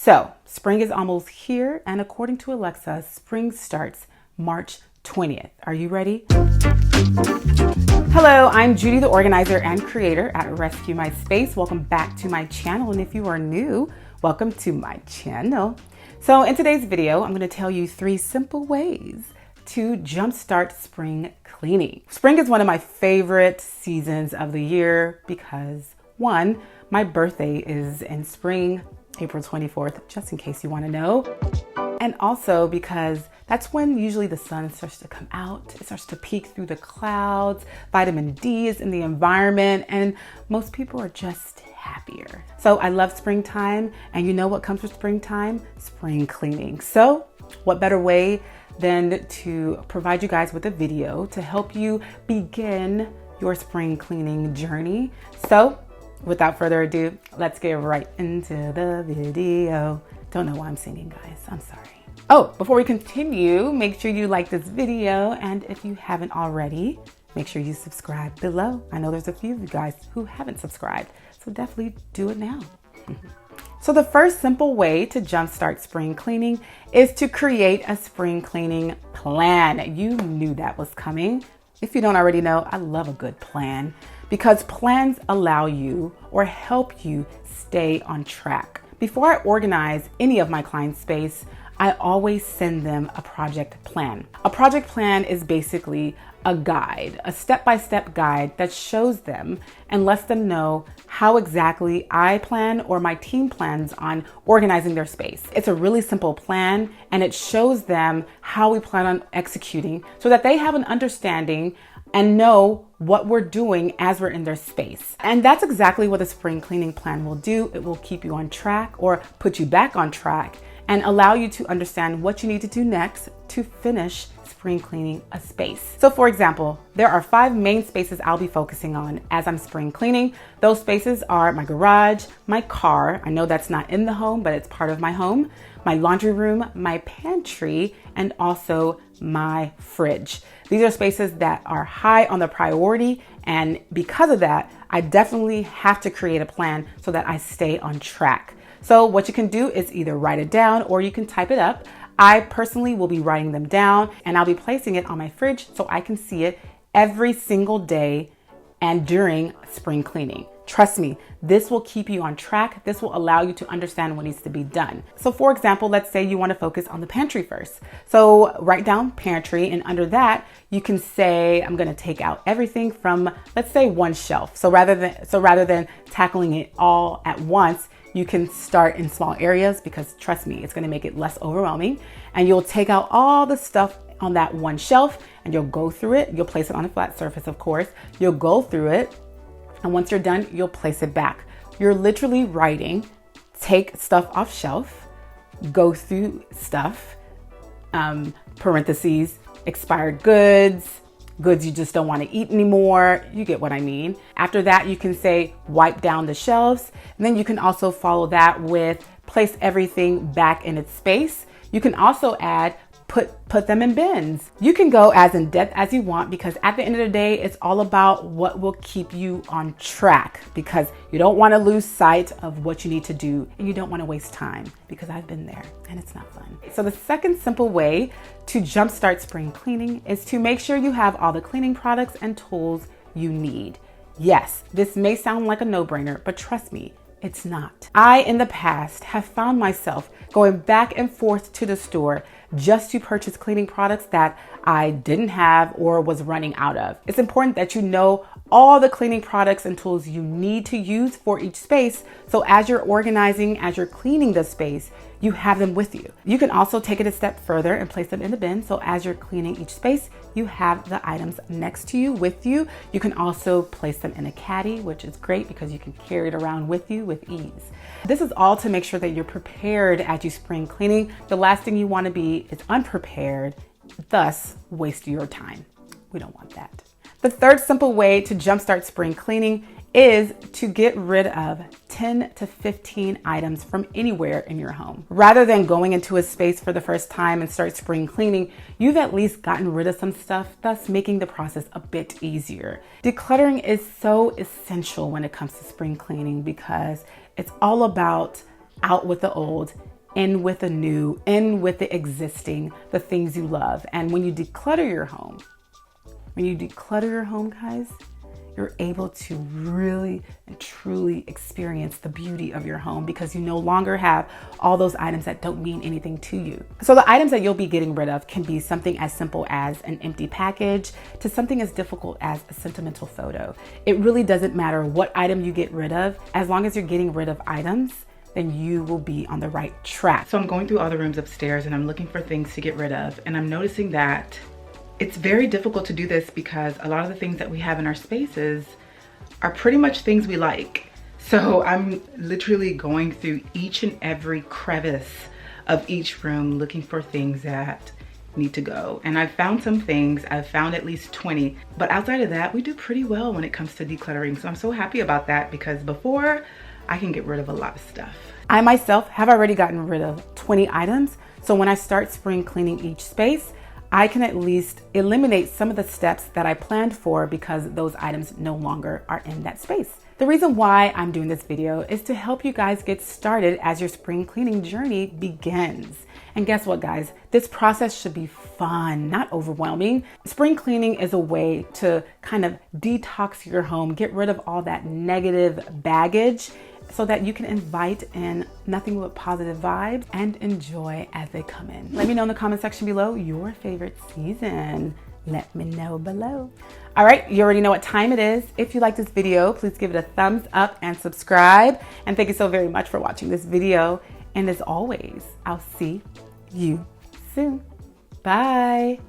So spring is almost here, and according to Alexa, spring starts March 20th. Are you ready? Hello, I'm Judi, the organizer and creator at Rescue My Space. Welcome back to my channel, and if you are new, welcome to my channel. So in today's video, I'm going to tell you 3 simple ways to jumpstart spring cleaning. Spring is one of my favorite seasons of the year because 1, my birthday is in spring, April 24th, just in case you want to know. And also because that's when usually the sun starts to come out. It starts to peek through the clouds. Vitamin D is in the environment, and most people are just happier. So I love springtime, and you know what comes with springtime? Spring cleaning. So what better way than to provide you guys with a video to help you begin your spring cleaning journey. So without further ado, let's get right into the video. Don't know why I'm singing, guys. I'm sorry. Oh, before we continue, make sure you like this video. And if you haven't already, make sure you subscribe below. I know there's a few of you guys who haven't subscribed, so definitely do it now. So the first simple way to jumpstart spring cleaning is to create a spring cleaning plan. You knew that was coming. If you don't already know, I love a good plan because plans allow you or help you stay on track. Before I organize any of my clients' space, I always send them a project plan. A project plan is basically a guide, a step-by-step guide that shows them and lets them know how exactly I plan or my team plans on organizing their space. It's a really simple plan, and it shows them how we plan on executing so that they have an understanding and know what we're doing as we're in their space. And that's exactly what a spring cleaning plan will do. It will keep you on track or put you back on track and allow you to understand what you need to do next to finish spring cleaning a space. So for example, there are 5 main spaces I'll be focusing on as I'm spring cleaning. Those spaces are my garage, my car, I know that's not in the home, but it's part of my home, my laundry room, my pantry, and also my fridge. These are spaces that are high on the priority, and because of that, I definitely have to create a plan so that I stay on track. So what you can do is either write it down or you can type it up. I personally will be writing them down, and I'll be placing it on my fridge so I can see it every single day and during spring cleaning. Trust me, this will keep you on track. This will allow you to understand what needs to be done. So for example, let's say you want to focus on the pantry first. So write down pantry, and under that, you can say, I'm going to take out everything from, let's say, one shelf. So rather than tackling it all at once, you can start in small areas because trust me, it's going to make it less overwhelming. And you'll take out all the stuff on that one shelf and you'll go through it. You'll place it on a flat surface, of course. You'll go through it. And once you're done, you'll place it back. You're literally writing, take stuff off shelf, go through stuff, parentheses, expired goods, goods you just don't want to eat anymore. You get what I mean. After that, you can say wipe down the shelves. And then you can also follow that with place everything back in its space. You can also add put them in bins. You can go as in depth as you want because at the end of the day, it's all about what will keep you on track because you don't want to lose sight of what you need to do and you don't want to waste time because I've been there and it's not fun. So the second simple way to jumpstart spring cleaning is to make sure you have all the cleaning products and tools you need. Yes, this may sound like a no-brainer, but trust me, it's not. I, in the past, have found myself going back and forth to the store just to purchase cleaning products that I didn't have or was running out of. It's important that you know all the cleaning products and tools you need to use for each space. So as you're organizing, as you're cleaning the space, you have them with you. You can also take it a step further and place them in the bin. So as you're cleaning each space, you have the items next to you with you. You can also place them in a caddy, which is great because you can carry it around with you with ease. This is all to make sure that you're prepared as you spring cleaning. The last thing you want to be is unprepared, thus waste your time. We don't want that. The third simple way to jumpstart spring cleaning is to get rid of 10 to 15 items from anywhere in your home. Rather than going into a space for the first time and start spring cleaning, you've at least gotten rid of some stuff, thus making the process a bit easier. Decluttering is so essential when it comes to spring cleaning because it's all about out with the old, in with the new, in with the existing, the things you love. And when you declutter your home, guys, you're able to really and truly experience the beauty of your home because you no longer have all those items that don't mean anything to you. So the items that you'll be getting rid of can be something as simple as an empty package to something as difficult as a sentimental photo. It really doesn't matter what item you get rid of, as long as you're getting rid of items, then you will be on the right track. So I'm going through all the rooms upstairs and I'm looking for things to get rid of, and I'm noticing that it's very difficult to do this because a lot of the things that we have in our spaces are pretty much things we like. So I'm literally going through each and every crevice of each room looking for things that need to go. And I've found some things, I've found at least 20, but outside of that, we do pretty well when it comes to decluttering. So I'm so happy about that because before, I can get rid of a lot of stuff. I myself have already gotten rid of 20 items. So when I start spring cleaning each space, I can at least eliminate some of the steps that I planned for because those items no longer are in that space. The reason why I'm doing this video is to help you guys get started as your spring cleaning journey begins. And guess what, guys? This process should be fun, not overwhelming. Spring cleaning is a way to kind of detox your home, get rid of all that negative baggage so that you can invite in nothing but positive vibes and enjoy as they come in. Let me know in the comment section below your favorite season. Let me know below. All right, you already know what time it is. If you like this video, please give it a thumbs up and subscribe. And thank you so very much for watching this video. And as always, I'll see you soon. Bye.